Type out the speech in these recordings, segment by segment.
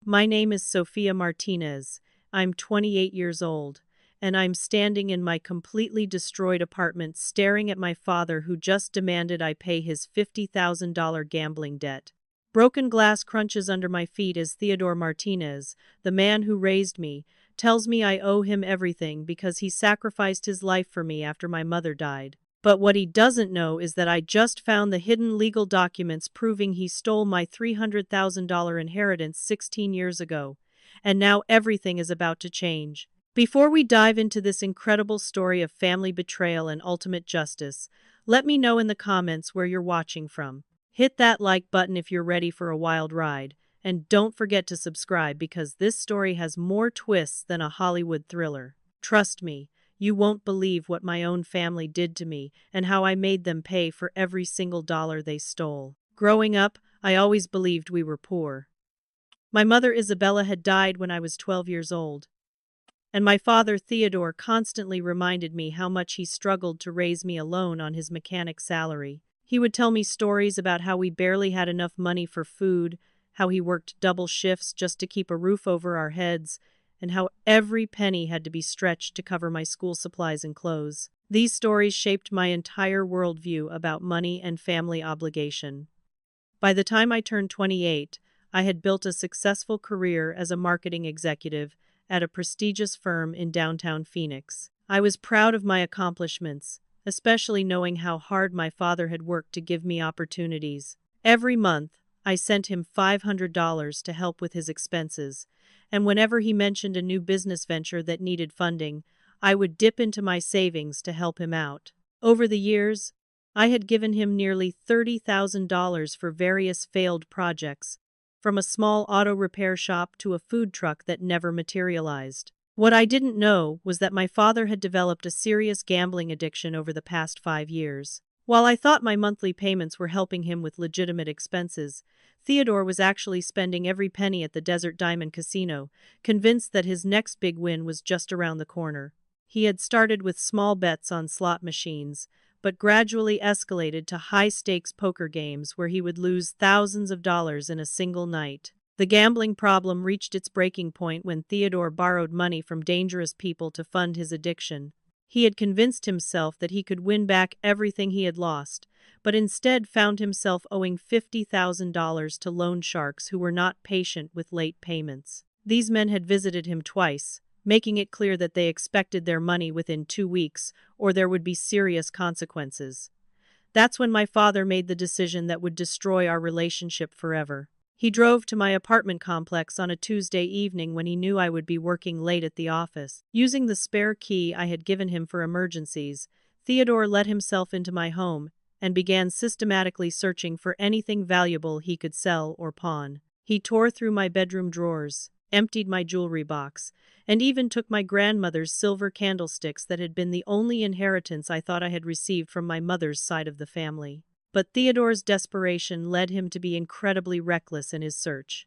My name is Sofia Martinez. I'm 28 years old, and I'm standing in my completely destroyed apartment staring at my father who just demanded I pay his $50,000 gambling debt. Broken glass crunches under my feet as Theodore Martinez, the man who raised me, tells me I owe him everything because he sacrificed his life for me after my mother died. But what he doesn't know is that I just found the hidden legal documents proving he stole my $300,000 inheritance 16 years ago. And now everything is about to change. Before we dive into this incredible story of family betrayal and ultimate justice, let me know in the comments where you're watching from. Hit that like button if you're ready for a wild ride, and don't forget to subscribe because this story has more twists than a Hollywood thriller. Trust me, you won't believe what my own family did to me and how I made them pay for every single dollar they stole. Growing up, I always believed we were poor. My mother Isabella had died when I was 12 years old, and my father Theodore constantly reminded me how much he struggled to raise me alone on his mechanic salary. He would tell me stories about how we barely had enough money for food, how he worked double shifts just to keep a roof over our heads, and how every penny had to be stretched to cover my school supplies and clothes. These stories shaped my entire worldview about money and family obligation. By the time I turned 28, I had built a successful career as a marketing executive at a prestigious firm in downtown Phoenix. I was proud of my accomplishments, especially knowing how hard my father had worked to give me opportunities. Every month, I sent him $500 to help with his expenses, and whenever he mentioned a new business venture that needed funding, I would dip into my savings to help him out. Over the years, I had given him nearly $30,000 for various failed projects, from a small auto repair shop to a food truck that never materialized. What I didn't know was that my father had developed a serious gambling addiction over the past 5 years. While I thought my monthly payments were helping him with legitimate expenses, Theodore was actually spending every penny at the Desert Diamond Casino, convinced that his next big win was just around the corner. He had started with small bets on slot machines, but gradually escalated to high-stakes poker games where he would lose thousands of dollars in a single night. The gambling problem reached its breaking point when Theodore borrowed money from dangerous people to fund his addiction. He had convinced himself that he could win back everything he had lost, but instead found himself owing $50,000 to loan sharks who were not patient with late payments. These men had visited him twice, making it clear that they expected their money within 2 weeks, or there would be serious consequences. That's when my father made the decision that would destroy our relationship forever. He drove to my apartment complex on a Tuesday evening when he knew I would be working late at the office. Using the spare key I had given him for emergencies, Theodore let himself into my home and began systematically searching for anything valuable he could sell or pawn. He tore through my bedroom drawers, emptied my jewelry box, and even took my grandmother's silver candlesticks that had been the only inheritance I thought I had received from my mother's side of the family. But Theodore's desperation led him to be incredibly reckless in his search.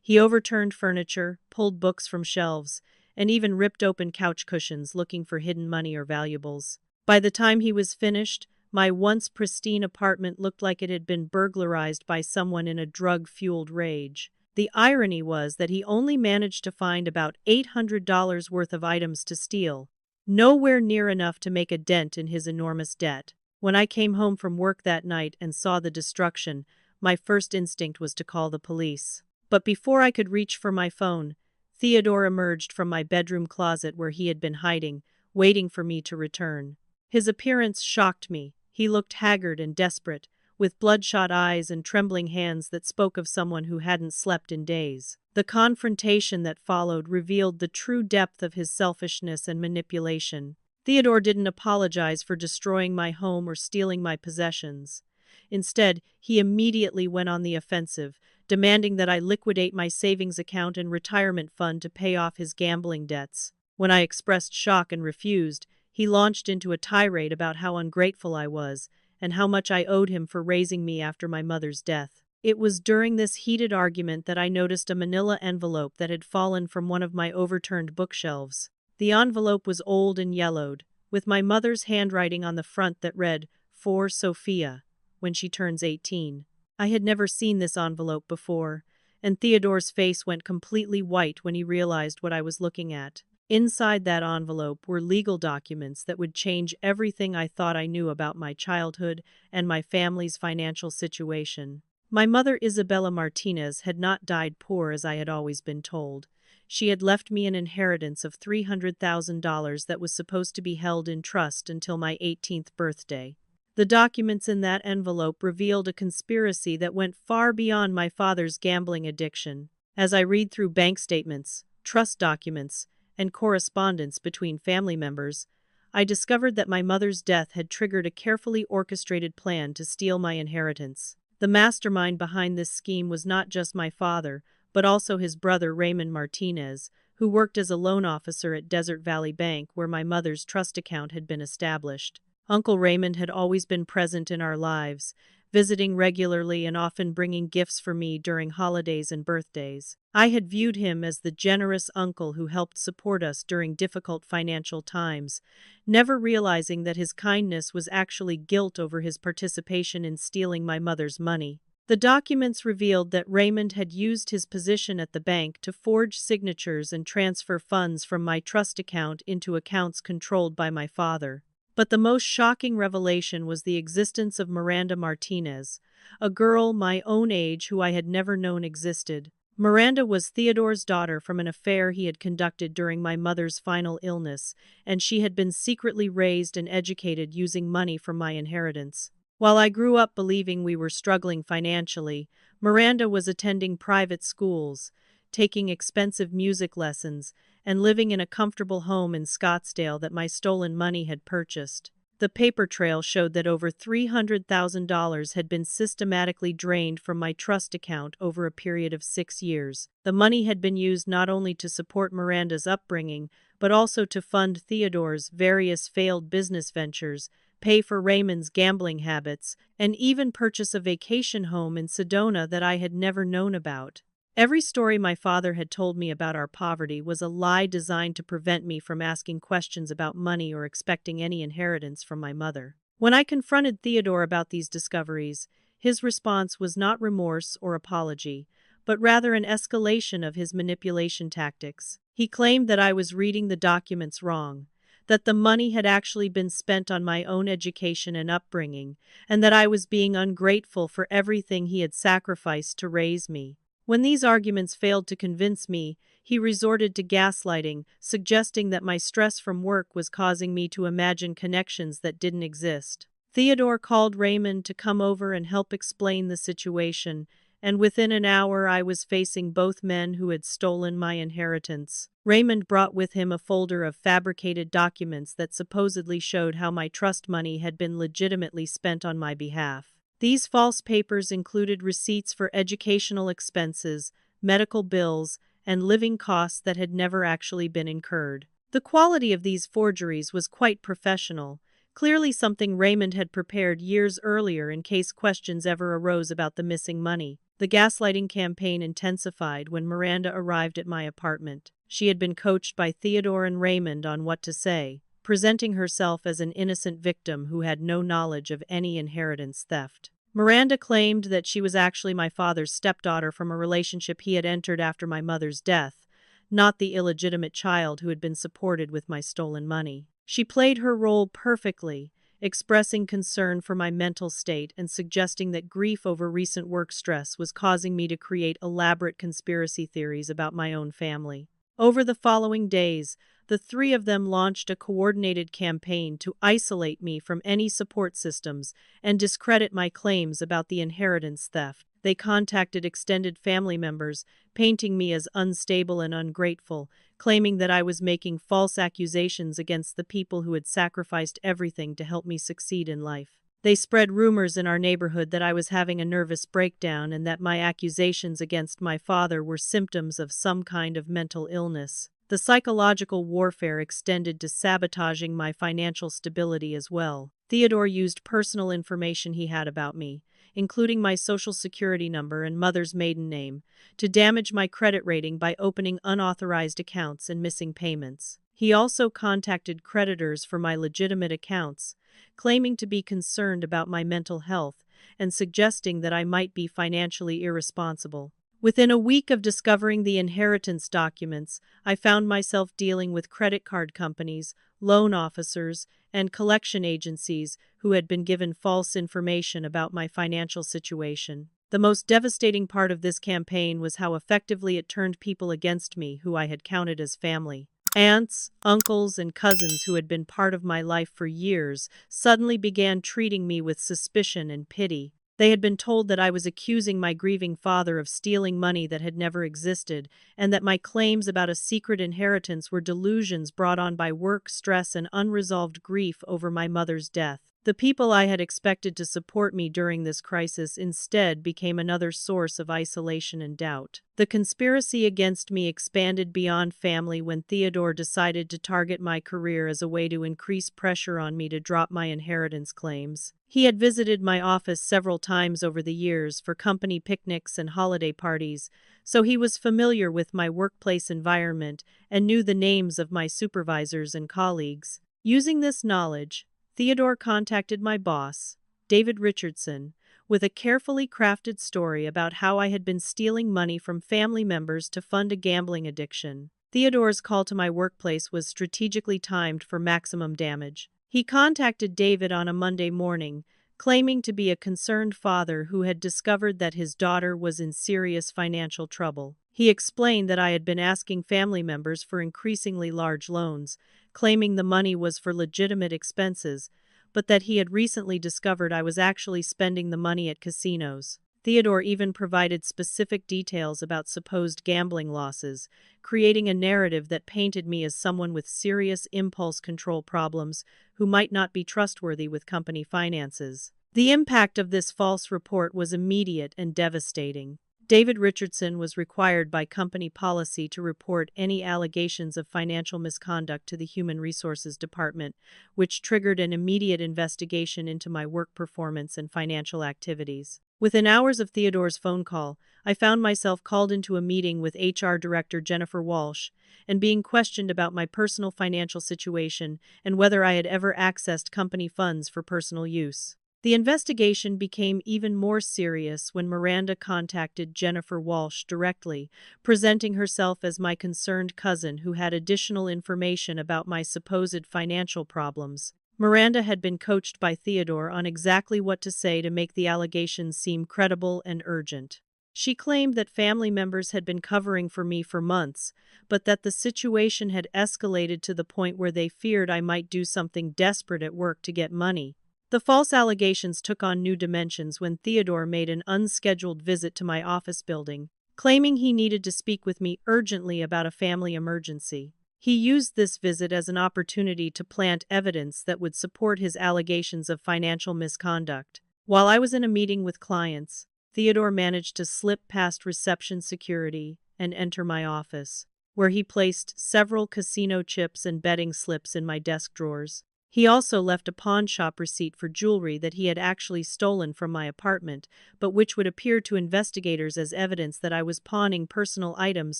He overturned furniture, pulled books from shelves, and even ripped open couch cushions looking for hidden money or valuables. By the time he was finished, my once pristine apartment looked like it had been burglarized by someone in a drug-fueled rage. The irony was that he only managed to find about $800 worth of items to steal, nowhere near enough to make a dent in his enormous debt. When I came home from work that night and saw the destruction, my first instinct was to call the police. But before I could reach for my phone, Theodore emerged from my bedroom closet where he had been hiding, waiting for me to return. His appearance shocked me. He looked haggard and desperate, with bloodshot eyes and trembling hands that spoke of someone who hadn't slept in days. The confrontation that followed revealed the true depth of his selfishness and manipulation. Theodore didn't apologize for destroying my home or stealing my possessions. Instead, he immediately went on the offensive, demanding that I liquidate my savings account and retirement fund to pay off his gambling debts. When I expressed shock and refused, he launched into a tirade about how ungrateful I was and how much I owed him for raising me after my mother's death. It was during this heated argument that I noticed a manila envelope that had fallen from one of my overturned bookshelves. The envelope was old and yellowed, with my mother's handwriting on the front that read, "For Sophia, when she turns 18. I had never seen this envelope before, and Theodore's face went completely white when he realized what I was looking at. Inside that envelope were legal documents that would change everything I thought I knew about my childhood and my family's financial situation. My mother, Isabella Martinez, had not died poor as I had always been told. She had left me an inheritance of $300,000 that was supposed to be held in trust until my 18th birthday. The documents in that envelope revealed a conspiracy that went far beyond my father's gambling addiction. As I read through bank statements, trust documents, and correspondence between family members, I discovered that my mother's death had triggered a carefully orchestrated plan to steal my inheritance. The mastermind behind this scheme was not just my father, but also his brother Raymond Martinez, who worked as a loan officer at Desert Valley Bank where my mother's trust account had been established. Uncle Raymond had always been present in our lives, visiting regularly and often bringing gifts for me during holidays and birthdays. I had viewed him as the generous uncle who helped support us during difficult financial times, never realizing that his kindness was actually guilt over his participation in stealing my mother's money. The documents revealed that Raymond had used his position at the bank to forge signatures and transfer funds from my trust account into accounts controlled by my father. But the most shocking revelation was the existence of Miranda Martinez, a girl my own age who I had never known existed. Miranda was Theodore's daughter from an affair he had conducted during my mother's final illness, and she had been secretly raised and educated using money from my inheritance. While I grew up believing we were struggling financially, Miranda was attending private schools, taking expensive music lessons, and living in a comfortable home in Scottsdale that my stolen money had purchased. The paper trail showed that over $300,000 had been systematically drained from my trust account over a period of 6 years. The money had been used not only to support Miranda's upbringing, but also to fund Theodore's various failed business ventures, pay for Raymond's gambling habits, and even purchase a vacation home in Sedona that I had never known about. Every story my father had told me about our poverty was a lie designed to prevent me from asking questions about money or expecting any inheritance from my mother. When I confronted Theodore about these discoveries, his response was not remorse or apology, but rather an escalation of his manipulation tactics. He claimed that I was reading the documents wrong, that the money had actually been spent on my own education and upbringing, and that I was being ungrateful for everything he had sacrificed to raise me. When these arguments failed to convince me, he resorted to gaslighting, suggesting that my stress from work was causing me to imagine connections that didn't exist. Theodore called Raymond to come over and help explain the situation, and within an hour I was facing both men who had stolen my inheritance. Raymond brought with him a folder of fabricated documents that supposedly showed how my trust money had been legitimately spent on my behalf. These false papers included receipts for educational expenses, medical bills, and living costs that had never actually been incurred. The quality of these forgeries was quite professional, clearly something Raymond had prepared years earlier in case questions ever arose about the missing money. The gaslighting campaign intensified when Miranda arrived at my apartment. She had been coached by Theodore and Raymond on what to say, presenting herself as an innocent victim who had no knowledge of any inheritance theft. Miranda claimed that she was actually my father's stepdaughter from a relationship he had entered after my mother's death, not the illegitimate child who had been supported with my stolen money. She played her role perfectly, expressing concern for my mental state and suggesting that grief over recent work stress was causing me to create elaborate conspiracy theories about my own family. Over the following days, the three of them launched a coordinated campaign to isolate me from any support systems and discredit my claims about the inheritance theft. They contacted extended family members, painting me as unstable and ungrateful, claiming that I was making false accusations against the people who had sacrificed everything to help me succeed in life. They spread rumors in our neighborhood that I was having a nervous breakdown and that my accusations against my father were symptoms of some kind of mental illness. The psychological warfare extended to sabotaging my financial stability as well. Theodore used personal information he had about me, including my social security number and mother's maiden name, to damage my credit rating by opening unauthorized accounts and missing payments. He also contacted creditors for my legitimate accounts, claiming to be concerned about my mental health and suggesting that I might be financially irresponsible. Within a week of discovering the inheritance documents, I found myself dealing with credit card companies, loan officers, and collection agencies who had been given false information about my financial situation. The most devastating part of this campaign was how effectively it turned people against me who I had counted as family. Aunts, uncles, and cousins who had been part of my life for years suddenly began treating me with suspicion and pity. They had been told that I was accusing my grieving father of stealing money that had never existed, and that my claims about a secret inheritance were delusions brought on by work stress and unresolved grief over my mother's death. The people I had expected to support me during this crisis instead became another source of isolation and doubt. The conspiracy against me expanded beyond family when Theodore decided to target my career as a way to increase pressure on me to drop my inheritance claims. He had visited my office several times over the years for company picnics and holiday parties, so he was familiar with my workplace environment and knew the names of my supervisors and colleagues. Using this knowledge, Theodore contacted my boss, David Richardson, with a carefully crafted story about how I had been stealing money from family members to fund a gambling addiction. Theodore's call to my workplace was strategically timed for maximum damage. He contacted David on a Monday morning, claiming to be a concerned father who had discovered that his daughter was in serious financial trouble. He explained that I had been asking family members for increasingly large loans, claiming the money was for legitimate expenses, but that he had recently discovered I was actually spending the money at casinos. Theodore even provided specific details about supposed gambling losses, creating a narrative that painted me as someone with serious impulse control problems who might not be trustworthy with company finances. The impact of this false report was immediate and devastating. David Richardson was required by company policy to report any allegations of financial misconduct to the Human Resources Department, which triggered an immediate investigation into my work performance and financial activities. Within hours of Theodore's phone call, I found myself called into a meeting with HR Director Jennifer Walsh and being questioned about my personal financial situation and whether I had ever accessed company funds for personal use. The investigation became even more serious when Miranda contacted Jennifer Walsh directly, presenting herself as my concerned cousin who had additional information about my supposed financial problems. Miranda had been coached by Theodore on exactly what to say to make the allegations seem credible and urgent. She claimed that family members had been covering for me for months, but that the situation had escalated to the point where they feared I might do something desperate at work to get money. The false allegations took on new dimensions when Theodore made an unscheduled visit to my office building, claiming he needed to speak with me urgently about a family emergency. He used this visit as an opportunity to plant evidence that would support his allegations of financial misconduct. While I was in a meeting with clients, Theodore managed to slip past reception security and enter my office, where he placed several casino chips and betting slips in my desk drawers. He also left a pawn shop receipt for jewelry that he had actually stolen from my apartment, but which would appear to investigators as evidence that I was pawning personal items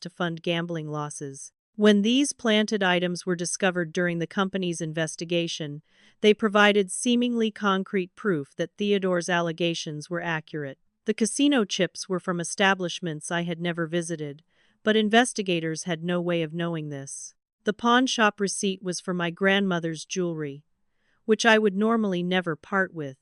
to fund gambling losses. When these planted items were discovered during the company's investigation, they provided seemingly concrete proof that Theodore's allegations were accurate. The casino chips were from establishments I had never visited, but investigators had no way of knowing this. The pawn shop receipt was for my grandmother's jewelry, which I would normally never part with,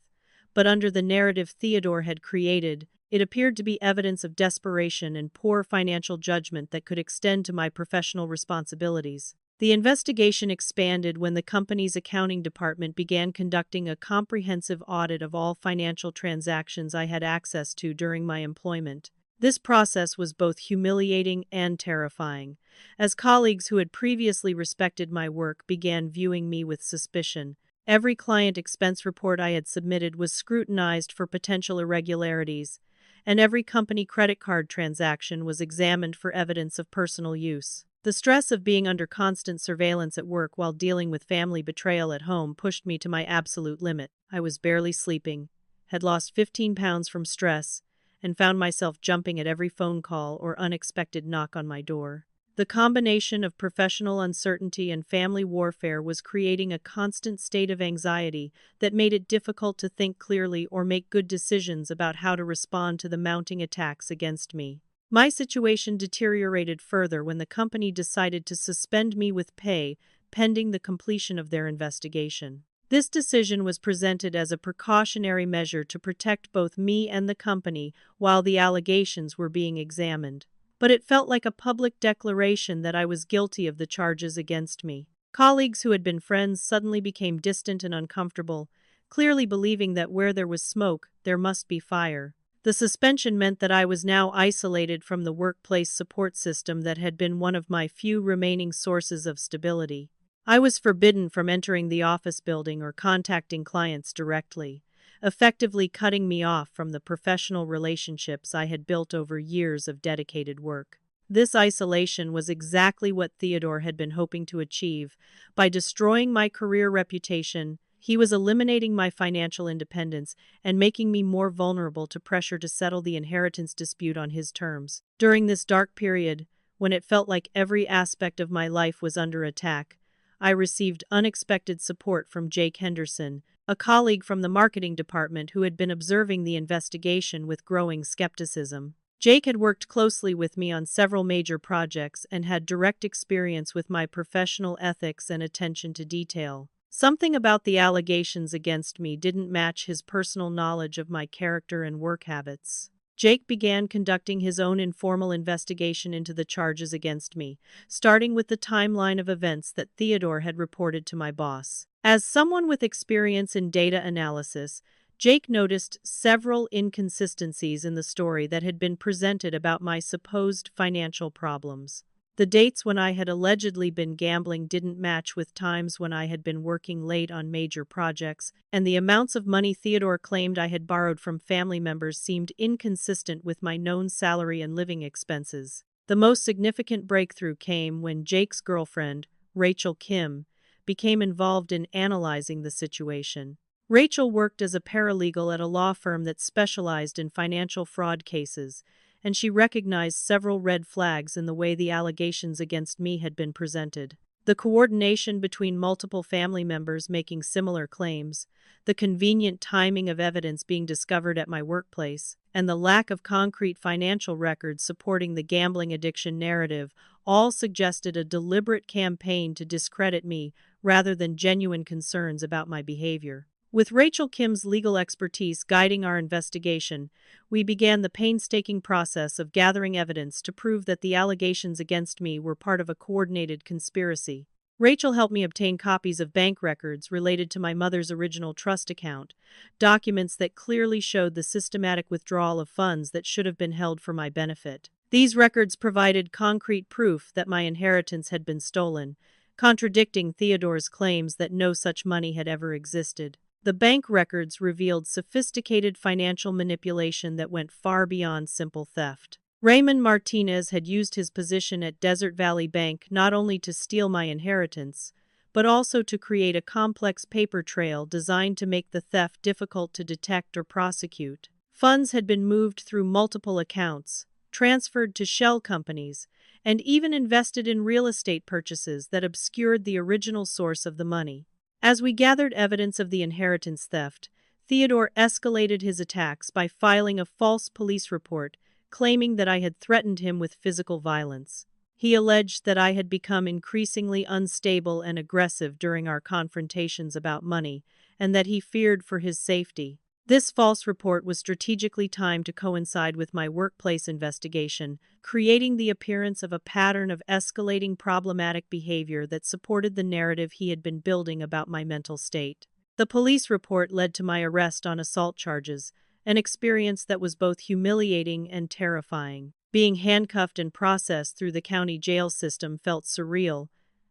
but under the narrative Theodore had created, it appeared to be evidence of desperation and poor financial judgment that could extend to my professional responsibilities. The investigation expanded when the company's accounting department began conducting a comprehensive audit of all financial transactions I had access to during my employment. This process was both humiliating and terrifying, as colleagues who had previously respected my work began viewing me with suspicion. Every client expense report I had submitted was scrutinized for potential irregularities, and every company credit card transaction was examined for evidence of personal use. The stress of being under constant surveillance at work while dealing with family betrayal at home pushed me to my absolute limit. I was barely sleeping, had lost 15 pounds from stress, and found myself jumping at every phone call or unexpected knock on my door. The combination of professional uncertainty and family warfare was creating a constant state of anxiety that made it difficult to think clearly or make good decisions about how to respond to the mounting attacks against me. My situation deteriorated further when the company decided to suspend me with pay pending the completion of their investigation. This decision was presented as a precautionary measure to protect both me and the company while the allegations were being examined. But it felt like a public declaration that I was guilty of the charges against me. Colleagues who had been friends suddenly became distant and uncomfortable, clearly believing that where there was smoke, there must be fire. The suspension meant that I was now isolated from the workplace support system that had been one of my few remaining sources of stability. I was forbidden from entering the office building or contacting clients directly, effectively cutting me off from the professional relationships I had built over years of dedicated work. This isolation was exactly what Theodore had been hoping to achieve. By destroying my career reputation, he was eliminating my financial independence and making me more vulnerable to pressure to settle the inheritance dispute on his terms. During this dark period, when it felt like every aspect of my life was under attack, I received unexpected support from Jake Henderson, a colleague from the marketing department who had been observing the investigation with growing skepticism. Jake had worked closely with me on several major projects and had direct experience with my professional ethics and attention to detail. Something about the allegations against me didn't match his personal knowledge of my character and work habits. Jake began conducting his own informal investigation into the charges against me, starting with the timeline of events that Theodore had reported to my boss. As someone with experience in data analysis, Jake noticed several inconsistencies in the story that had been presented about my supposed financial problems. The dates when I had allegedly been gambling didn't match with times when I had been working late on major projects, and the amounts of money Theodore claimed I had borrowed from family members seemed inconsistent with my known salary and living expenses. The most significant breakthrough came when Jake's girlfriend, Rachel Kim, became involved in analyzing the situation. Rachel worked as a paralegal at a law firm that specialized in financial fraud cases, and she recognized several red flags in the way the allegations against me had been presented. The coordination between multiple family members making similar claims, the convenient timing of evidence being discovered at my workplace, and the lack of concrete financial records supporting the gambling addiction narrative all suggested a deliberate campaign to discredit me rather than genuine concerns about my behavior. With Rachel Kim's legal expertise guiding our investigation, we began the painstaking process of gathering evidence to prove that the allegations against me were part of a coordinated conspiracy. Rachel helped me obtain copies of bank records related to my mother's original trust account, documents that clearly showed the systematic withdrawal of funds that should have been held for my benefit. These records provided concrete proof that my inheritance had been stolen, contradicting Theodore's claims that no such money had ever existed. The bank records revealed sophisticated financial manipulation that went far beyond simple theft. Raymond Martinez had used his position at Desert Valley Bank not only to steal my inheritance, but also to create a complex paper trail designed to make the theft difficult to detect or prosecute. Funds had been moved through multiple accounts, transferred to shell companies, and even invested in real estate purchases that obscured the original source of the money. As we gathered evidence of the inheritance theft, Theodore escalated his attacks by filing a false police report claiming that I had threatened him with physical violence. He alleged that I had become increasingly unstable and aggressive during our confrontations about money, and that he feared for his safety. This false report was strategically timed to coincide with my workplace investigation, creating the appearance of a pattern of escalating problematic behavior that supported the narrative he had been building about my mental state. The police report led to my arrest on assault charges, an experience that was both humiliating and terrifying. Being handcuffed and processed through the county jail system felt surreal,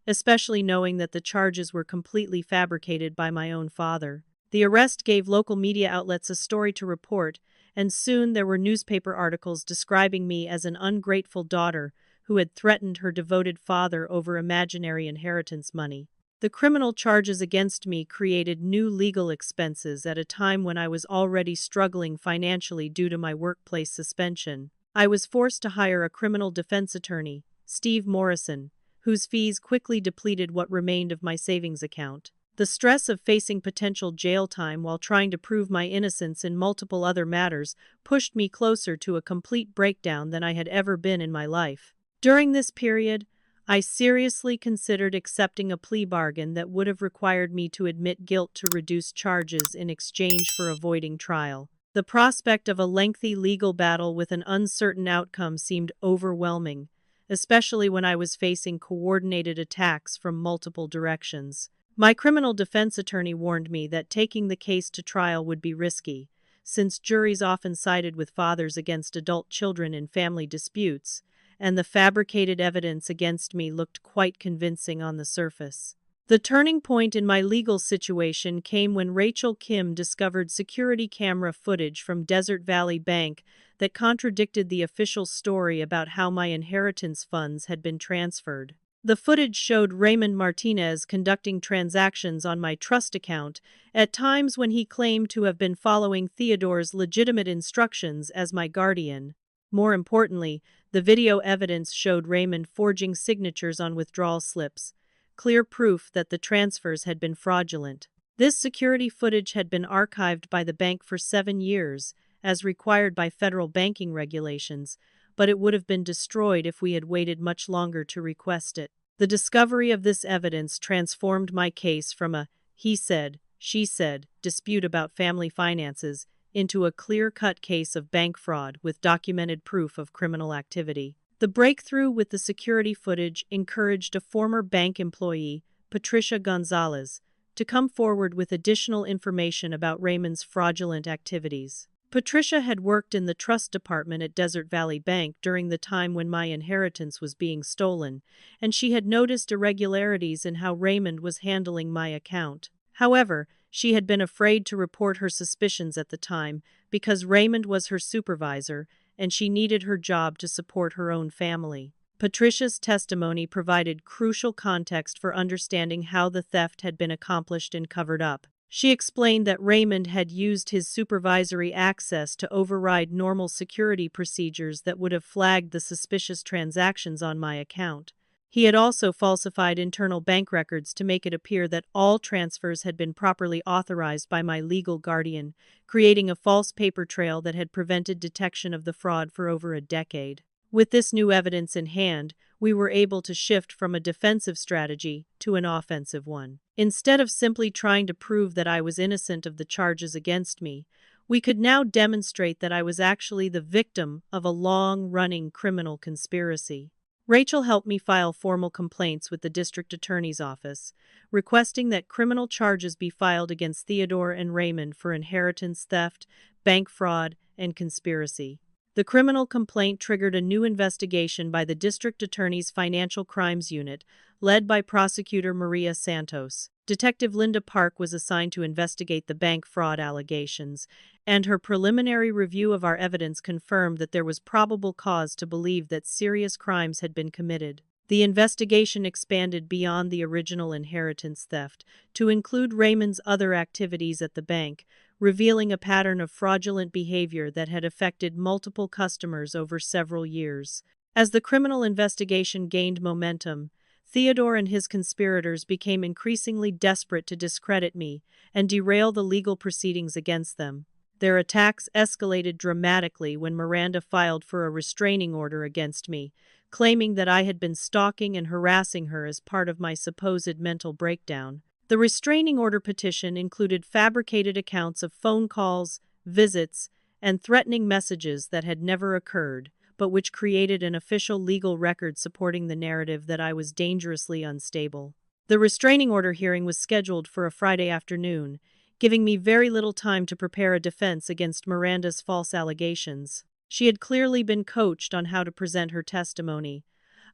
especially knowing that the charges were completely fabricated by my own father. The arrest gave local media outlets a story to report, and soon there were newspaper articles describing me as an ungrateful daughter who had threatened her devoted father over imaginary inheritance money. The criminal charges against me created new legal expenses at a time when I was already struggling financially due to my workplace suspension. I was forced to hire a criminal defense attorney, Steve Morrison, whose fees quickly depleted what remained of my savings account. The stress of facing potential jail time while trying to prove my innocence in multiple other matters pushed me closer to a complete breakdown than I had ever been in my life. During this period, I seriously considered accepting a plea bargain that would have required me to admit guilt to reduce charges in exchange for avoiding trial. The prospect of a lengthy legal battle with an uncertain outcome seemed overwhelming, especially when I was facing coordinated attacks from multiple directions. My criminal defense attorney warned me that taking the case to trial would be risky, since juries often sided with fathers against adult children in family disputes, and the fabricated evidence against me looked quite convincing on the surface. The turning point in my legal situation came when Rachel Kim discovered security camera footage from Desert Valley Bank that contradicted the official story about how my inheritance funds had been transferred. The footage showed Raymond Martinez conducting transactions on my trust account at times when he claimed to have been following Theodore's legitimate instructions as my guardian. More importantly, the video evidence showed Raymond forging signatures on withdrawal slips, clear proof that the transfers had been fraudulent. This security footage had been archived by the bank for 7 years, as required by federal banking regulations, but it would have been destroyed if we had waited much longer to request it. The discovery of this evidence transformed my case from a he said, she said dispute about family finances into a clear-cut case of bank fraud with documented proof of criminal activity. The breakthrough with the security footage encouraged a former bank employee, Patricia Gonzalez, to come forward with additional information about Raymond's fraudulent activities. Patricia had worked in the trust department at Desert Valley Bank during the time when my inheritance was being stolen, and she had noticed irregularities in how Raymond was handling my account. However, she had been afraid to report her suspicions at the time because Raymond was her supervisor and she needed her job to support her own family. Patricia's testimony provided crucial context for understanding how the theft had been accomplished and covered up. She explained that Raymond had used his supervisory access to override normal security procedures that would have flagged the suspicious transactions on my account. He had also falsified internal bank records to make it appear that all transfers had been properly authorized by my legal guardian, creating a false paper trail that had prevented detection of the fraud for over a decade. With this new evidence in hand, we were able to shift from a defensive strategy to an offensive one. Instead of simply trying to prove that I was innocent of the charges against me, we could now demonstrate that I was actually the victim of a long-running criminal conspiracy. Rachel helped me file formal complaints with the district attorney's office, requesting that criminal charges be filed against Theodore and Raymond for inheritance theft, bank fraud, and conspiracy. The criminal complaint triggered a new investigation by the district attorney's financial crimes unit, led by prosecutor Maria Santos. Detective Linda Park was assigned to investigate the bank fraud allegations, and her preliminary review of our evidence confirmed that there was probable cause to believe that serious crimes had been committed. The investigation expanded beyond the original inheritance theft to include Raymond's other activities at the bank, revealing a pattern of fraudulent behavior that had affected multiple customers over several years. As the criminal investigation gained momentum, Theodore and his conspirators became increasingly desperate to discredit me and derail the legal proceedings against them. Their attacks escalated dramatically when Miranda filed for a restraining order against me, claiming that I had been stalking and harassing her as part of my supposed mental breakdown. The restraining order petition included fabricated accounts of phone calls, visits, and threatening messages that had never occurred, but which created an official legal record supporting the narrative that I was dangerously unstable. The restraining order hearing was scheduled for a Friday afternoon, giving me very little time to prepare a defense against Miranda's false allegations. She had clearly been coached on how to present her testimony,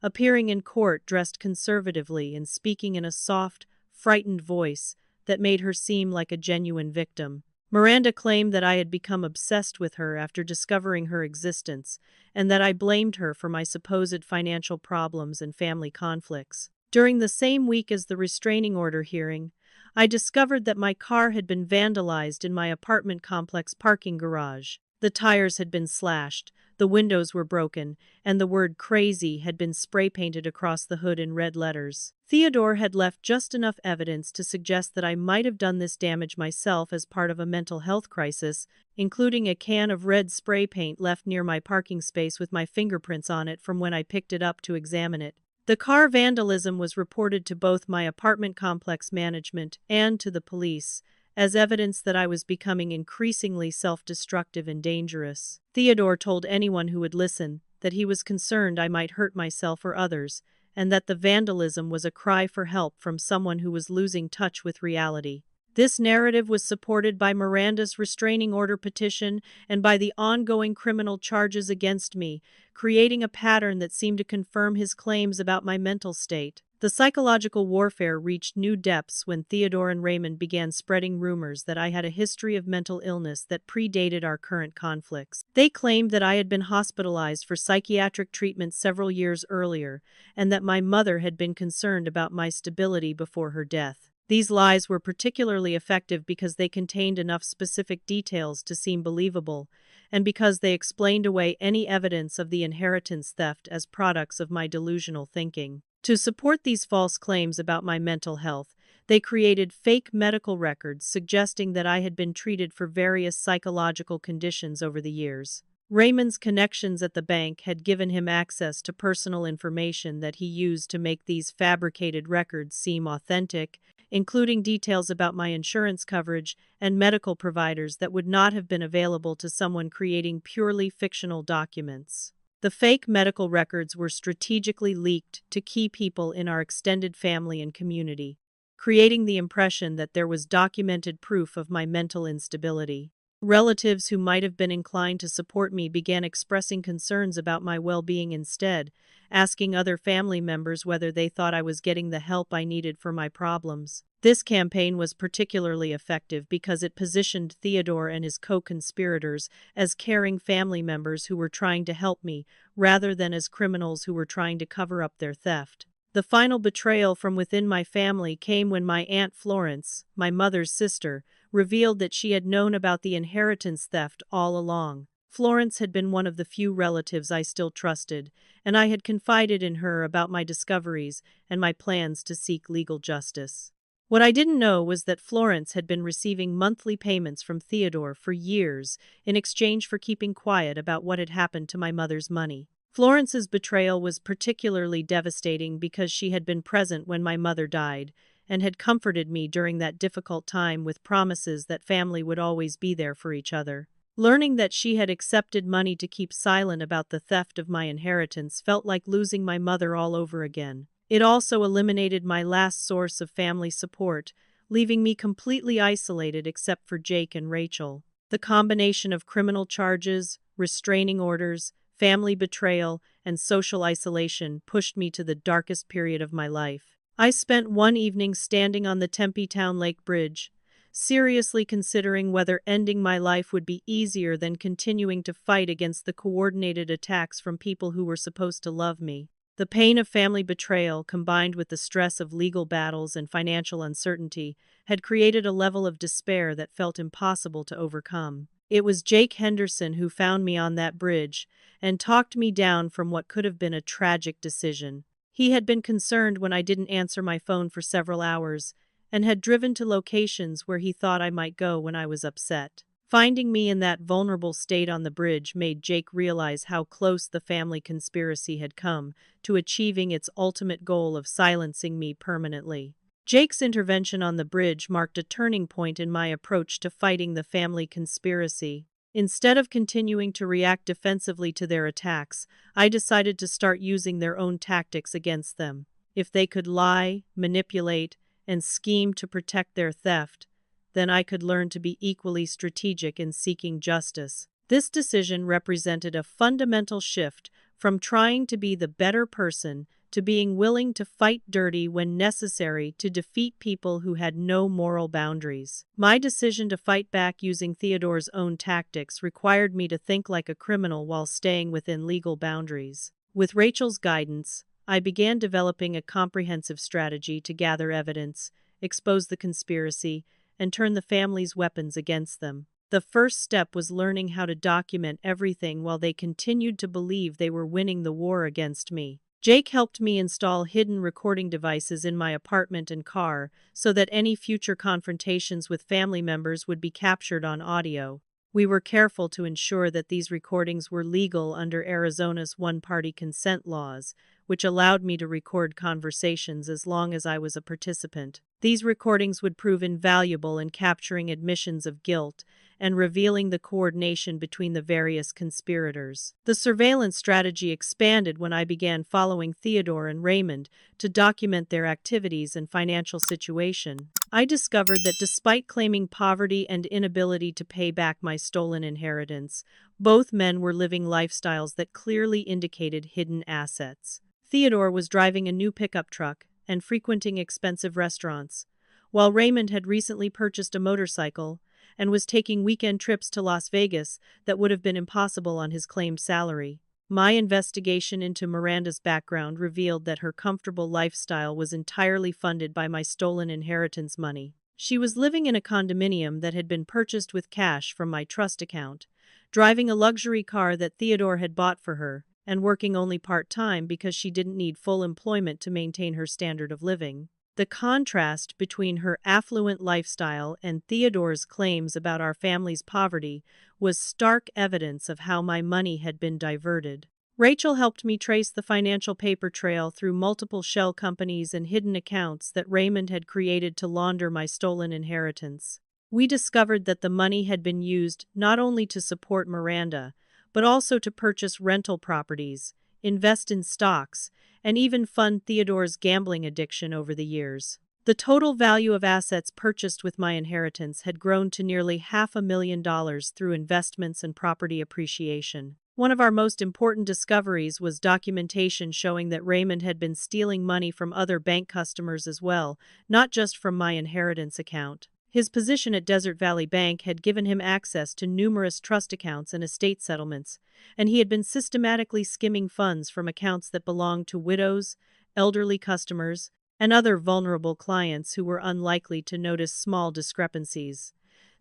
appearing in court dressed conservatively and speaking in a soft, frightened voice that made her seem like a genuine victim. Miranda claimed that I had become obsessed with her after discovering her existence, and that I blamed her for my supposed financial problems and family conflicts. During the same week as the restraining order hearing, I discovered that my car had been vandalized in my apartment complex parking garage. The tires had been slashed, the windows were broken, and the word crazy had been spray painted across the hood in red letters. Theodore had left just enough evidence to suggest that I might have done this damage myself as part of a mental health crisis, including a can of red spray paint left near my parking space with my fingerprints on it from when I picked it up to examine it. The car vandalism was reported to both my apartment complex management and to the police, as evidence that I was becoming increasingly self-destructive and dangerous. Theodore told anyone who would listen that he was concerned I might hurt myself or others, and that the vandalism was a cry for help from someone who was losing touch with reality. This narrative was supported by Miranda's restraining order petition and by the ongoing criminal charges against me, creating a pattern that seemed to confirm his claims about my mental state. The psychological warfare reached new depths when Theodore and Raymond began spreading rumors that I had a history of mental illness that predated our current conflicts. They claimed that I had been hospitalized for psychiatric treatment several years earlier, and that my mother had been concerned about my stability before her death. These lies were particularly effective because they contained enough specific details to seem believable, and because they explained away any evidence of the inheritance theft as products of my delusional thinking. To support these false claims about my mental health, they created fake medical records suggesting that I had been treated for various psychological conditions over the years. Raymond's connections at the bank had given him access to personal information that he used to make these fabricated records seem authentic, including details about my insurance coverage and medical providers that would not have been available to someone creating purely fictional documents. The fake medical records were strategically leaked to key people in our extended family and community, creating the impression that there was documented proof of my mental instability. Relatives who might have been inclined to support me began expressing concerns about my well-being instead, asking other family members whether they thought I was getting the help I needed for my problems. This campaign was particularly effective because it positioned Theodore and his co-conspirators as caring family members who were trying to help me, rather than as criminals who were trying to cover up their theft. The final betrayal from within my family came when my Aunt Florence, my mother's sister, revealed that she had known about the inheritance theft all along. Florence had been one of the few relatives I still trusted, and I had confided in her about my discoveries and my plans to seek legal justice. What I didn't know was that Florence had been receiving monthly payments from Theodore for years in exchange for keeping quiet about what had happened to my mother's money. Florence's betrayal was particularly devastating because she had been present when my mother died and had comforted me during that difficult time with promises that family would always be there for each other. Learning that she had accepted money to keep silent about the theft of my inheritance felt like losing my mother all over again. It also eliminated my last source of family support, leaving me completely isolated except for Jake and Rachel. The combination of criminal charges, restraining orders, family betrayal, and social isolation pushed me to the darkest period of my life. I spent one evening standing on the Tempe Town Lake Bridge, seriously considering whether ending my life would be easier than continuing to fight against the coordinated attacks from people who were supposed to love me. The pain of family betrayal, combined with the stress of legal battles and financial uncertainty, had created a level of despair that felt impossible to overcome. It was Jake Henderson who found me on that bridge and talked me down from what could have been a tragic decision. He had been concerned when I didn't answer my phone for several hours and had driven to locations where he thought I might go when I was upset. Finding me in that vulnerable state on the bridge made Jake realize how close the family conspiracy had come to achieving its ultimate goal of silencing me permanently. Jake's intervention on the bridge marked a turning point in my approach to fighting the family conspiracy. Instead of continuing to react defensively to their attacks, I decided to start using their own tactics against them. If they could lie, manipulate, and scheme to protect their theft, then I could learn to be equally strategic in seeking justice. This decision represented a fundamental shift from trying to be the better person to being willing to fight dirty when necessary to defeat people who had no moral boundaries. My decision to fight back using Theodore's own tactics required me to think like a criminal while staying within legal boundaries. With Rachel's guidance, I began developing a comprehensive strategy to gather evidence, expose the conspiracy, and turn the family's weapons against them. The first step was learning how to document everything while they continued to believe they were winning the war against me. Jake helped me install hidden recording devices in my apartment and car so that any future confrontations with family members would be captured on audio. We were careful to ensure that these recordings were legal under Arizona's one-party consent laws, which allowed me to record conversations as long as I was a participant. These recordings would prove invaluable in capturing admissions of guilt and revealing the coordination between the various conspirators. The surveillance strategy expanded when I began following Theodore and Raymond to document their activities and financial situation. I discovered that despite claiming poverty and inability to pay back my stolen inheritance, both men were living lifestyles that clearly indicated hidden assets. Theodore was driving a new pickup truck and frequenting expensive restaurants, while Raymond had recently purchased a motorcycle and was taking weekend trips to Las Vegas that would have been impossible on his claimed salary. My investigation into Miranda's background revealed that her comfortable lifestyle was entirely funded by my stolen inheritance money. She was living in a condominium that had been purchased with cash from my trust account, driving a luxury car that Theodore had bought for her, and working only part-time because she didn't need full employment to maintain her standard of living. The contrast between her affluent lifestyle and Theodore's claims about our family's poverty was stark evidence of how my money had been diverted. Rachel helped me trace the financial paper trail through multiple shell companies and hidden accounts that Raymond had created to launder my stolen inheritance. We discovered that the money had been used not only to support Miranda, but also to purchase rental properties, invest in stocks, and even fund Theodore's gambling addiction over the years. The total value of assets purchased with my inheritance had grown to nearly $500,000 through investments and property appreciation. One of our most important discoveries was documentation showing that Raymond had been stealing money from other bank customers as well, not just from my inheritance account. His position at Desert Valley Bank had given him access to numerous trust accounts and estate settlements, and he had been systematically skimming funds from accounts that belonged to widows, elderly customers, and other vulnerable clients who were unlikely to notice small discrepancies.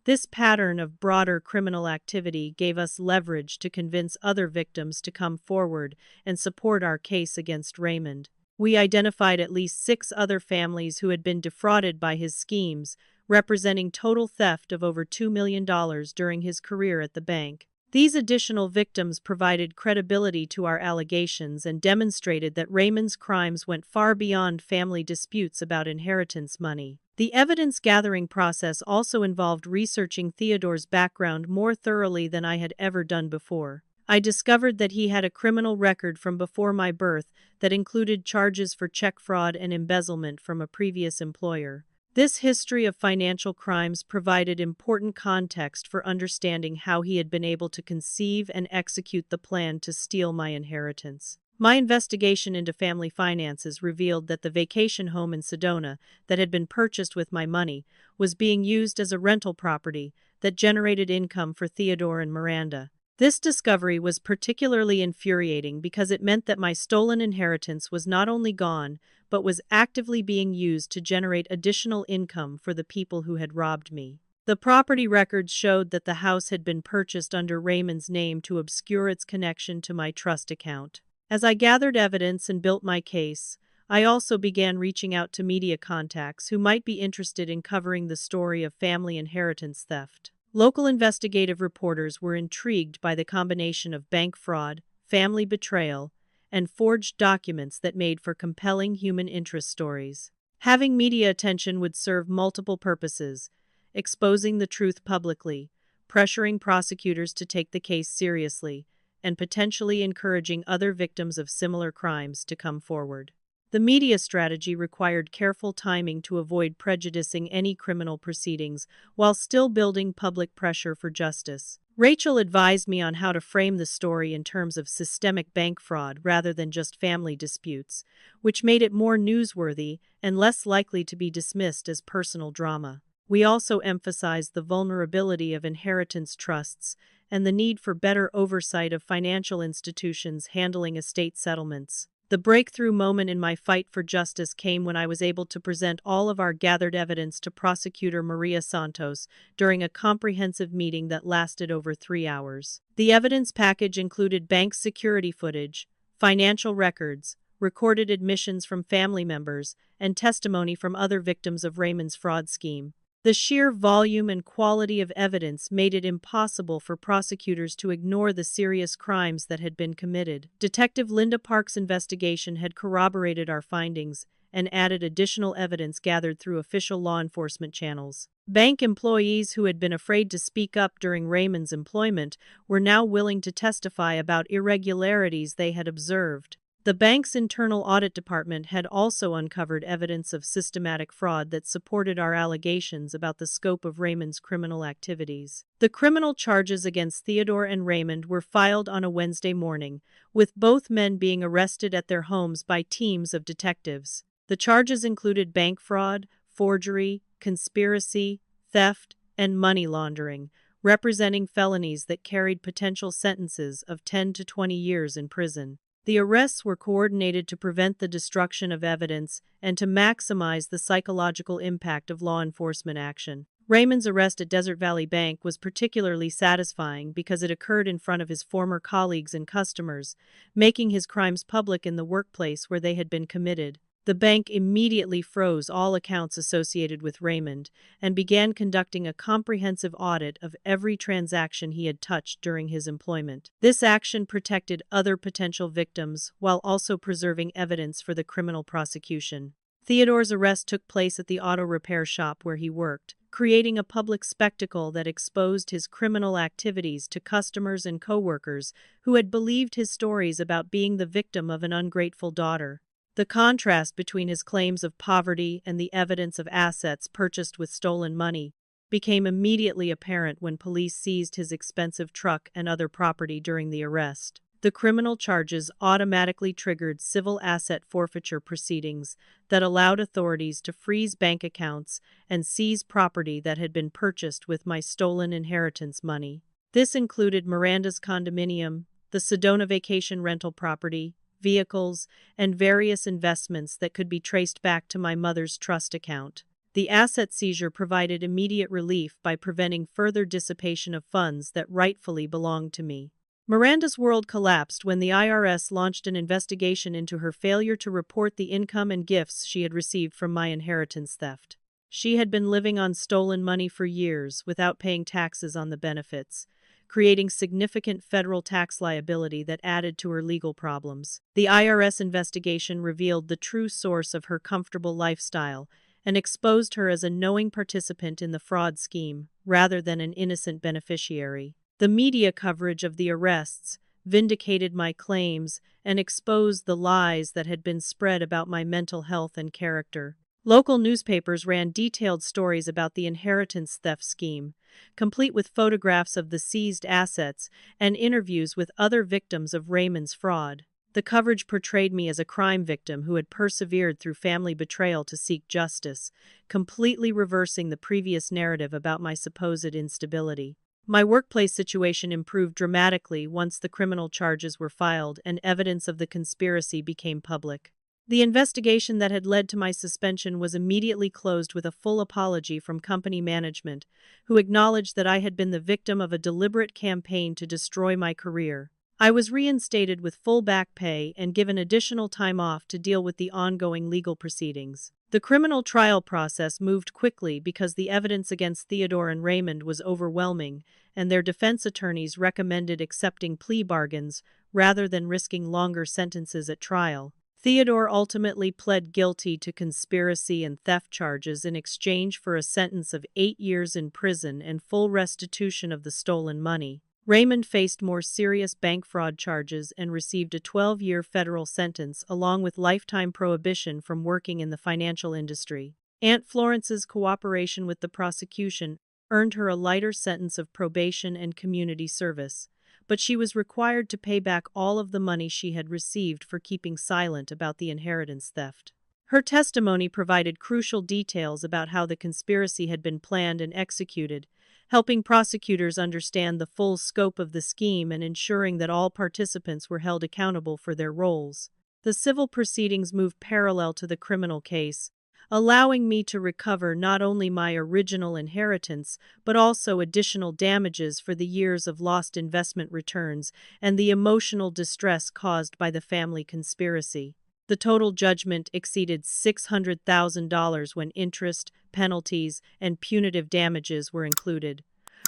This pattern of broader criminal activity gave us leverage to convince other victims to come forward and support our case against Raymond. We identified at least 6 other families who had been defrauded by his schemes, representing total theft of over $2 million during his career at the bank. These additional victims provided credibility to our allegations and demonstrated that Raymond's crimes went far beyond family disputes about inheritance money. The evidence-gathering process also involved researching Theodore's background more thoroughly than I had ever done before. I discovered that he had a criminal record from before my birth that included charges for check fraud and embezzlement from a previous employer. This history of financial crimes provided important context for understanding how he had been able to conceive and execute the plan to steal my inheritance. My investigation into family finances revealed that the vacation home in Sedona that had been purchased with my money was being used as a rental property that generated income for Theodore and Miranda. This discovery was particularly infuriating because it meant that my stolen inheritance was not only gone, but was actively being used to generate additional income for the people who had robbed me. The property records showed that the house had been purchased under Raymond's name to obscure its connection to my trust account. As I gathered evidence and built my case, I also began reaching out to media contacts who might be interested in covering the story of family inheritance theft. Local investigative reporters were intrigued by the combination of bank fraud, family betrayal, and forged documents that made for compelling human interest stories. Having media attention would serve multiple purposes: exposing the truth publicly, pressuring prosecutors to take the case seriously, and potentially encouraging other victims of similar crimes to come forward. The media strategy required careful timing to avoid prejudicing any criminal proceedings while still building public pressure for justice. Rachel advised me on how to frame the story in terms of systemic bank fraud rather than just family disputes, which made it more newsworthy and less likely to be dismissed as personal drama. We also emphasized the vulnerability of inheritance trusts and the need for better oversight of financial institutions handling estate settlements. The breakthrough moment in my fight for justice came when I was able to present all of our gathered evidence to Prosecutor Maria Santos during a comprehensive meeting that lasted over 3 hours. The evidence package included bank security footage, financial records, recorded admissions from family members, and testimony from other victims of Raymond's fraud scheme. The sheer volume and quality of evidence made it impossible for prosecutors to ignore the serious crimes that had been committed. Detective Linda Park's investigation had corroborated our findings and added additional evidence gathered through official law enforcement channels. Bank employees who had been afraid to speak up during Raymond's employment were now willing to testify about irregularities they had observed. The bank's internal audit department had also uncovered evidence of systematic fraud that supported our allegations about the scope of Raymond's criminal activities. The criminal charges against Theodore and Raymond were filed on a Wednesday morning, with both men being arrested at their homes by teams of detectives. The charges included bank fraud, forgery, conspiracy, theft, and money laundering, representing felonies that carried potential sentences of 10 to 20 years in prison. The arrests were coordinated to prevent the destruction of evidence and to maximize the psychological impact of law enforcement action. Raymond's arrest at Desert Valley Bank was particularly satisfying because it occurred in front of his former colleagues and customers, making his crimes public in the workplace where they had been committed. The bank immediately froze all accounts associated with Raymond and began conducting a comprehensive audit of every transaction he had touched during his employment. This action protected other potential victims while also preserving evidence for the criminal prosecution. Theodore's arrest took place at the auto repair shop where he worked, creating a public spectacle that exposed his criminal activities to customers and coworkers who had believed his stories about being the victim of an ungrateful daughter. The contrast between his claims of poverty and the evidence of assets purchased with stolen money became immediately apparent when police seized his expensive truck and other property during the arrest. The criminal charges automatically triggered civil asset forfeiture proceedings that allowed authorities to freeze bank accounts and seize property that had been purchased with my stolen inheritance money. This included Miranda's condominium, the Sedona vacation rental property, vehicles, and various investments that could be traced back to my mother's trust account. The asset seizure provided immediate relief by preventing further dissipation of funds that rightfully belonged to me. Miranda's world collapsed when the IRS launched an investigation into her failure to report the income and gifts she had received from my inheritance theft. She had been living on stolen money for years without paying taxes on the benefits, creating significant federal tax liability that added to her legal problems. The IRS investigation revealed the true source of her comfortable lifestyle and exposed her as a knowing participant in the fraud scheme, rather than an innocent beneficiary. The media coverage of the arrests vindicated my claims and exposed the lies that had been spread about my mental health and character. Local newspapers ran detailed stories about the inheritance theft scheme, complete with photographs of the seized assets and interviews with other victims of Raymond's fraud. The coverage portrayed me as a crime victim who had persevered through family betrayal to seek justice, completely reversing the previous narrative about my supposed instability. My workplace situation improved dramatically once the criminal charges were filed and evidence of the conspiracy became public. The investigation that had led to my suspension was immediately closed with a full apology from company management, who acknowledged that I had been the victim of a deliberate campaign to destroy my career. I was reinstated with full back pay and given additional time off to deal with the ongoing legal proceedings. The criminal trial process moved quickly because the evidence against Theodore and Raymond was overwhelming, and their defense attorneys recommended accepting plea bargains rather than risking longer sentences at trial. Theodore ultimately pled guilty to conspiracy and theft charges in exchange for a sentence of 8 years in prison and full restitution of the stolen money. Raymond faced more serious bank fraud charges and received a 12-year federal sentence along with lifetime prohibition from working in the financial industry. Aunt Florence's cooperation with the prosecution earned her a lighter sentence of probation and community service, but she was required to pay back all of the money she had received for keeping silent about the inheritance theft. Her testimony provided crucial details about how the conspiracy had been planned and executed, helping prosecutors understand the full scope of the scheme and ensuring that all participants were held accountable for their roles. The civil proceedings moved parallel to the criminal case, allowing me to recover not only my original inheritance, but also additional damages for the years of lost investment returns and the emotional distress caused by the family conspiracy. The total judgment exceeded $600,000 when interest, penalties, and punitive damages were included,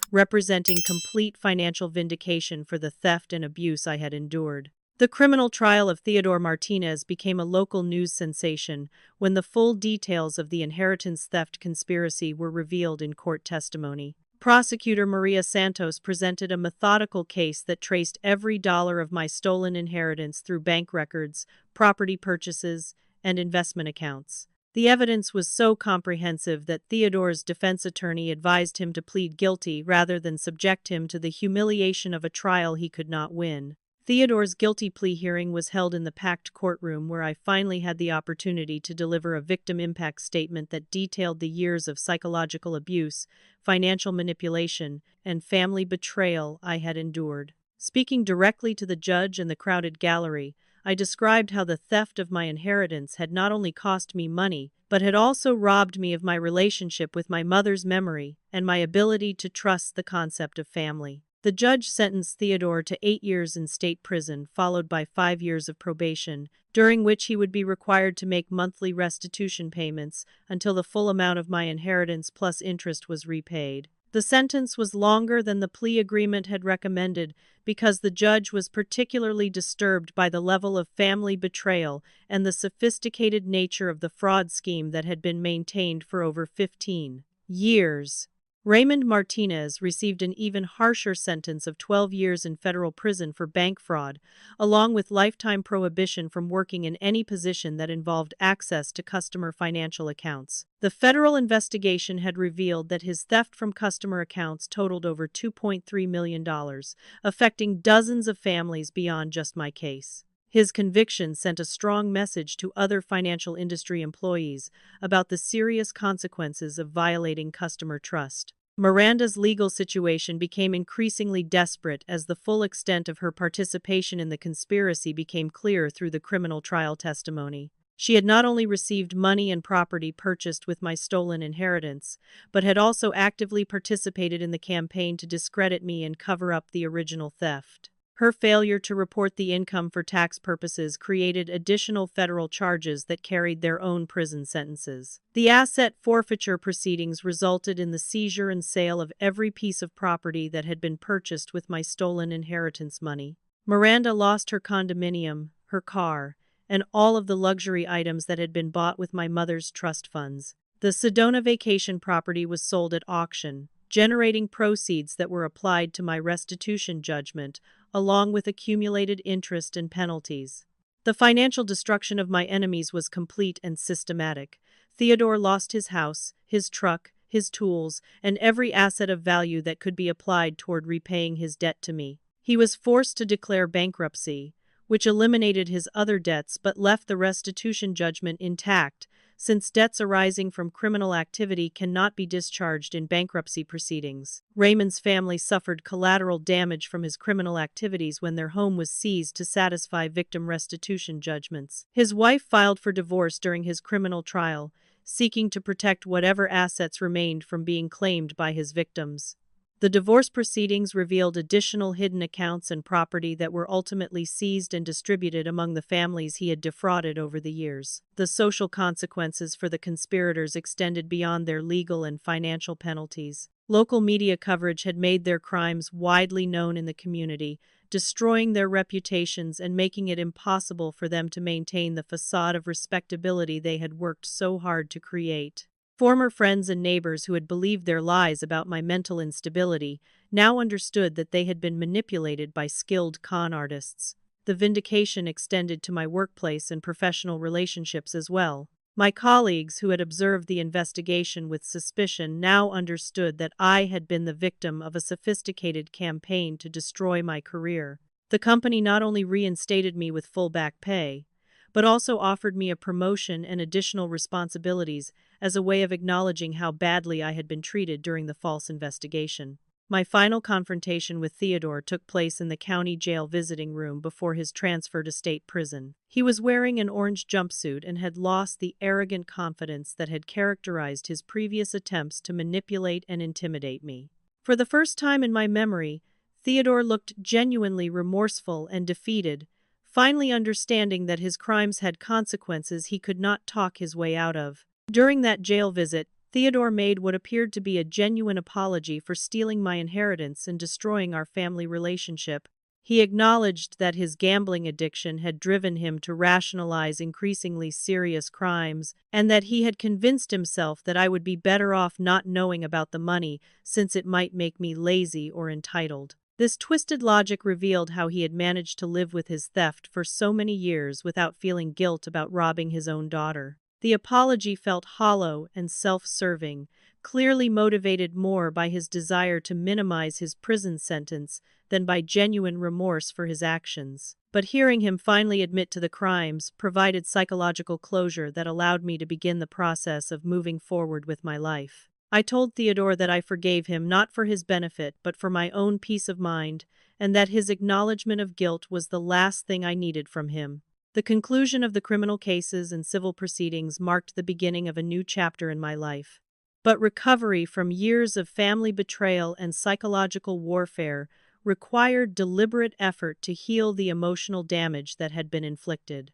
representing complete financial vindication for the theft and abuse I had endured. The criminal trial of Theodore Martinez became a local news sensation when the full details of the inheritance theft conspiracy were revealed in court testimony. Prosecutor Maria Santos presented a methodical case that traced every dollar of my stolen inheritance through bank records, property purchases, and investment accounts. The evidence was so comprehensive that Theodore's defense attorney advised him to plead guilty rather than subject him to the humiliation of a trial he could not win. Theodore's guilty plea hearing was held in the packed courtroom where I finally had the opportunity to deliver a victim impact statement that detailed the years of psychological abuse, financial manipulation, and family betrayal I had endured. Speaking directly to the judge and the crowded gallery, I described how the theft of my inheritance had not only cost me money, but had also robbed me of my relationship with my mother's memory and my ability to trust the concept of family. The judge sentenced Theodore to 8 years in state prison, followed by 5 years of probation, during which he would be required to make monthly restitution payments until the full amount of my inheritance plus interest was repaid. The sentence was longer than the plea agreement had recommended because the judge was particularly disturbed by the level of family betrayal and the sophisticated nature of the fraud scheme that had been maintained for over 15 years. Raymond Martinez received an even harsher sentence of 12 years in federal prison for bank fraud, along with lifetime prohibition from working in any position that involved access to customer financial accounts. The federal investigation had revealed that his theft from customer accounts totaled over $2.3 million, affecting dozens of families beyond just my case. His conviction sent a strong message to other financial industry employees about the serious consequences of violating customer trust. Miranda's legal situation became increasingly desperate as the full extent of her participation in the conspiracy became clear through the criminal trial testimony. She had not only received money and property purchased with my stolen inheritance, but had also actively participated in the campaign to discredit me and cover up the original theft. Her failure to report the income for tax purposes created additional federal charges that carried their own prison sentences. The asset forfeiture proceedings resulted in the seizure and sale of every piece of property that had been purchased with my stolen inheritance money. Miranda lost her condominium, her car, and all of the luxury items that had been bought with my mother's trust funds. The Sedona vacation property was sold at auction, generating proceeds that were applied to my restitution judgment, along with accumulated interest and penalties. The financial destruction of my enemies was complete and systematic. Theodore lost his house, his truck, his tools, and every asset of value that could be applied toward repaying his debt to me. He was forced to declare bankruptcy, which eliminated his other debts but left the restitution judgment intact, since debts arising from criminal activity cannot be discharged in bankruptcy proceedings. Raymond's family suffered collateral damage from his criminal activities when their home was seized to satisfy victim restitution judgments. His wife filed for divorce during his criminal trial, seeking to protect whatever assets remained from being claimed by his victims. The divorce proceedings revealed additional hidden accounts and property that were ultimately seized and distributed among the families he had defrauded over the years. The social consequences for the conspirators extended beyond their legal and financial penalties. Local media coverage had made their crimes widely known in the community, destroying their reputations and making it impossible for them to maintain the facade of respectability they had worked so hard to create. Former friends and neighbors who had believed their lies about my mental instability now understood that they had been manipulated by skilled con artists. The vindication extended to my workplace and professional relationships as well. My colleagues who had observed the investigation with suspicion now understood that I had been the victim of a sophisticated campaign to destroy my career. The company not only reinstated me with full back pay, but also offered me a promotion and additional responsibilities as a way of acknowledging how badly I had been treated during the false investigation. My final confrontation with Theodore took place in the county jail visiting room before his transfer to state prison. He was wearing an orange jumpsuit and had lost the arrogant confidence that had characterized his previous attempts to manipulate and intimidate me. For the first time in my memory, Theodore looked genuinely remorseful and defeated, finally understanding that his crimes had consequences he could not talk his way out of. During that jail visit, Theodore made what appeared to be a genuine apology for stealing my inheritance and destroying our family relationship. He acknowledged that his gambling addiction had driven him to rationalize increasingly serious crimes, and that he had convinced himself that I would be better off not knowing about the money since it might make me lazy or entitled. This twisted logic revealed how he had managed to live with his theft for so many years without feeling guilt about robbing his own daughter. The apology felt hollow and self-serving, clearly motivated more by his desire to minimize his prison sentence than by genuine remorse for his actions. But hearing him finally admit to the crimes provided psychological closure that allowed me to begin the process of moving forward with my life. I told Theodore that I forgave him not for his benefit but for my own peace of mind, and that his acknowledgement of guilt was the last thing I needed from him. The conclusion of the criminal cases and civil proceedings marked the beginning of a new chapter in my life. But recovery from years of family betrayal and psychological warfare required deliberate effort to heal the emotional damage that had been inflicted.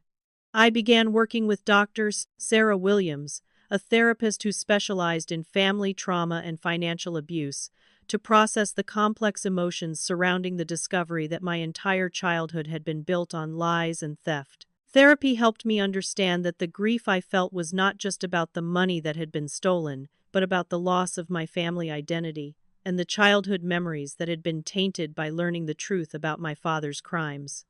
I began working with Dr. Sarah Williams, a therapist who specialized in family trauma and financial abuse, to process the complex emotions surrounding the discovery that my entire childhood had been built on lies and theft. Therapy helped me understand that the grief I felt was not just about the money that had been stolen, but about the loss of my family identity and the childhood memories that had been tainted by learning the truth about my father's crimes.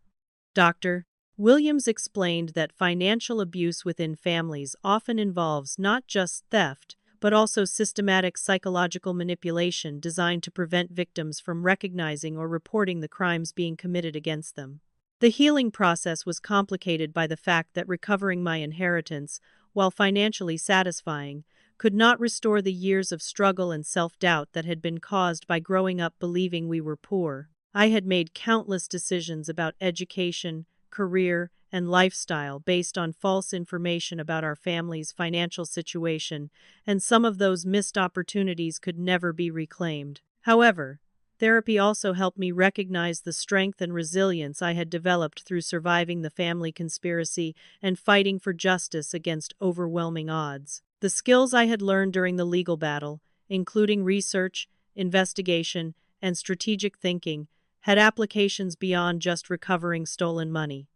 Dr. Williams explained that financial abuse within families often involves not just theft, but also systematic psychological manipulation designed to prevent victims from recognizing or reporting the crimes being committed against them. The healing process was complicated by the fact that recovering my inheritance, while financially satisfying, could not restore the years of struggle and self-doubt that had been caused by growing up believing we were poor. I had made countless decisions about education, career, and lifestyle based on false information about our family's financial situation, and some of those missed opportunities could never be reclaimed. However, therapy also helped me recognize the strength and resilience I had developed through surviving the family conspiracy and fighting for justice against overwhelming odds. The skills I had learned during the legal battle, including research, investigation, and strategic thinking, had applications beyond just recovering stolen money.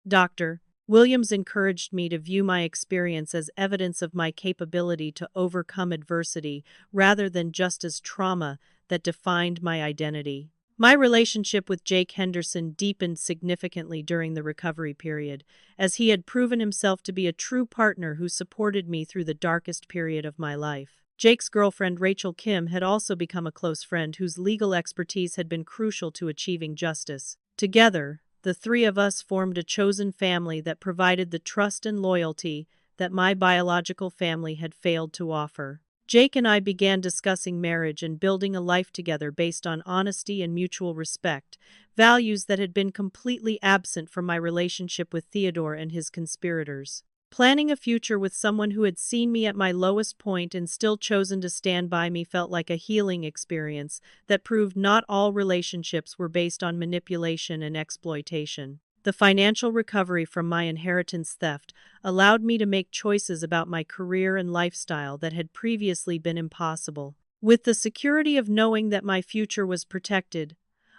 Dr. Williams encouraged me to view my experience as evidence of my capability to overcome adversity rather than just as trauma that defined my identity. My relationship with Jake Henderson deepened significantly during the recovery period, as he had proven himself to be a true partner who supported me through the darkest period of my life. Jake's girlfriend Rachel Kim had also become a close friend whose legal expertise had been crucial to achieving justice. Together, the three of us formed a chosen family that provided the trust and loyalty that my biological family had failed to offer. Jake and I began discussing marriage and building a life together based on honesty and mutual respect, values that had been completely absent from my relationship with Theodore and his conspirators. Planning a future with someone who had seen me at my lowest point and still chosen to stand by me felt like a healing experience that proved not all relationships were based on manipulation and exploitation. The financial recovery from my inheritance theft allowed me to make choices about my career and lifestyle that had previously been impossible. With the security of knowing that my future was protected,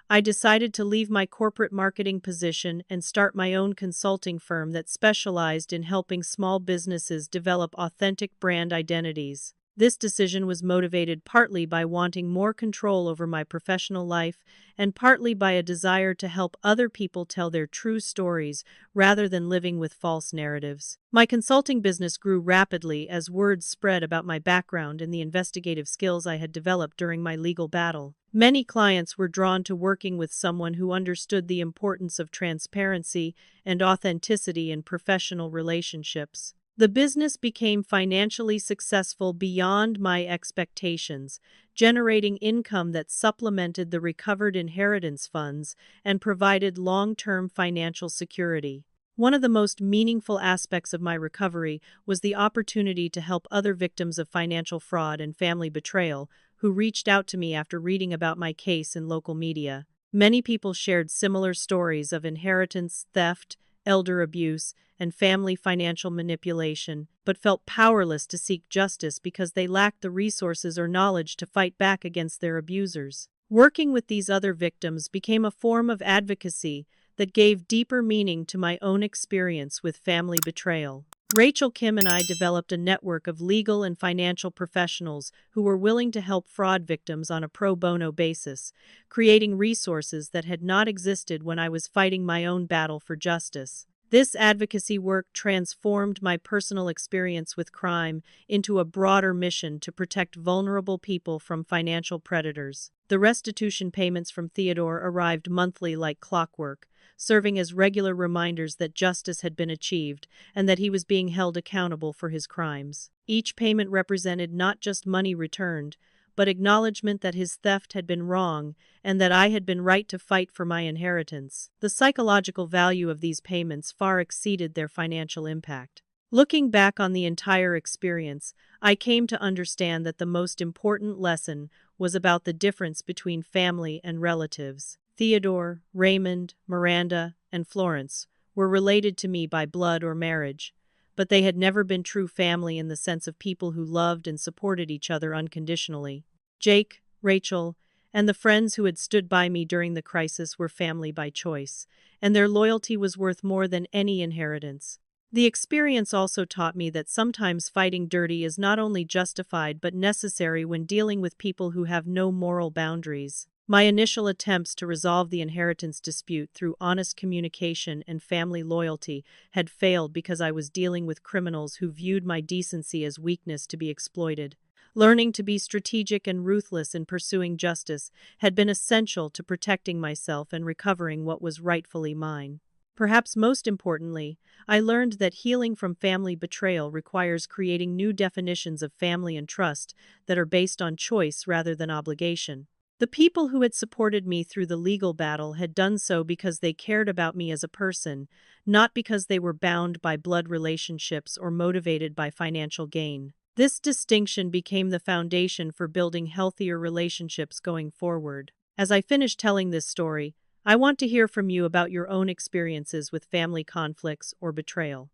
I decided to leave my corporate marketing position and start my own consulting firm that specialized in helping small businesses develop authentic brand identities. This decision was motivated partly by wanting more control over my professional life and partly by a desire to help other people tell their true stories rather than living with false narratives. My consulting business grew rapidly as word spread about my background and the investigative skills I had developed during my legal battle. Many clients were drawn to working with someone who understood the importance of transparency and authenticity in professional relationships. The business became financially successful beyond my expectations, generating income that supplemented the recovered inheritance funds and provided long-term financial security. One of the most meaningful aspects of my recovery was the opportunity to help other victims of financial fraud and family betrayal who reached out to me after reading about my case in local media. Many people shared similar stories of inheritance theft, elder abuse, and family financial manipulation, but felt powerless to seek justice because they lacked the resources or knowledge to fight back against their abusers. Working with these other victims became a form of advocacy that gave deeper meaning to my own experience with family betrayal. Rachel Kim and I developed a network of legal and financial professionals who were willing to help fraud victims on a pro bono basis, creating resources that had not existed when I was fighting my own battle for justice. This advocacy work transformed my personal experience with crime into a broader mission to protect vulnerable people from financial predators. The restitution payments from Theodore arrived monthly like clockwork, serving as regular reminders that justice had been achieved and that he was being held accountable for his crimes. Each payment represented not just money returned, but acknowledgement that his theft had been wrong and that I had been right to fight for my inheritance. The psychological value of these payments far exceeded their financial impact. Looking back on the entire experience, I came to understand that the most important lesson was about the difference between family and relatives. Theodore, Raymond, Miranda, and Florence were related to me by blood or marriage, but they had never been true family in the sense of people who loved and supported each other unconditionally. Jake, Rachel, and the friends who had stood by me during the crisis were family by choice, and their loyalty was worth more than any inheritance. The experience also taught me that sometimes fighting dirty is not only justified but necessary when dealing with people who have no moral boundaries. My initial attempts to resolve the inheritance dispute through honest communication and family loyalty had failed because I was dealing with criminals who viewed my decency as weakness to be exploited. Learning to be strategic and ruthless in pursuing justice had been essential to protecting myself and recovering what was rightfully mine. Perhaps most importantly, I learned that healing from family betrayal requires creating new definitions of family and trust that are based on choice rather than obligation. The people who had supported me through the legal battle had done so because they cared about me as a person, not because they were bound by blood relationships or motivated by financial gain. This distinction became the foundation for building healthier relationships going forward. As I finish telling this story, I want to hear from you about your own experiences with family conflicts or betrayal.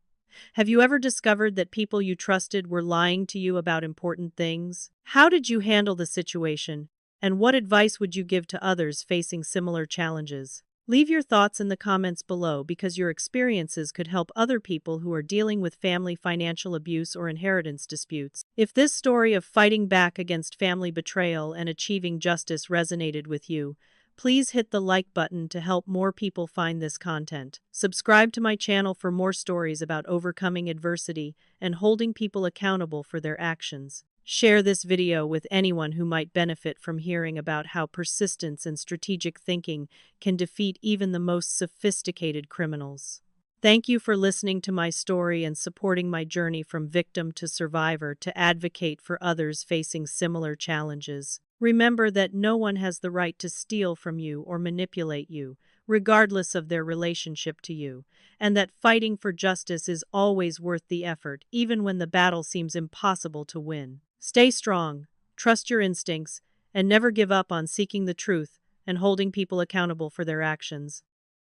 Have you ever discovered that people you trusted were lying to you about important things? How did you handle the situation? And what advice would you give to others facing similar challenges? Leave your thoughts in the comments below because your experiences could help other people who are dealing with family financial abuse or inheritance disputes. If this story of fighting back against family betrayal and achieving justice resonated with you, please hit the like button to help more people find this content. Subscribe to my channel for more stories about overcoming adversity and holding people accountable for their actions. Share this video with anyone who might benefit from hearing about how persistence and strategic thinking can defeat even the most sophisticated criminals. Thank you for listening to my story and supporting my journey from victim to survivor to advocate for others facing similar challenges. Remember that no one has the right to steal from you or manipulate you, regardless of their relationship to you, and that fighting for justice is always worth the effort, even when the battle seems impossible to win. Stay strong, trust your instincts, and never give up on seeking the truth and holding people accountable for their actions.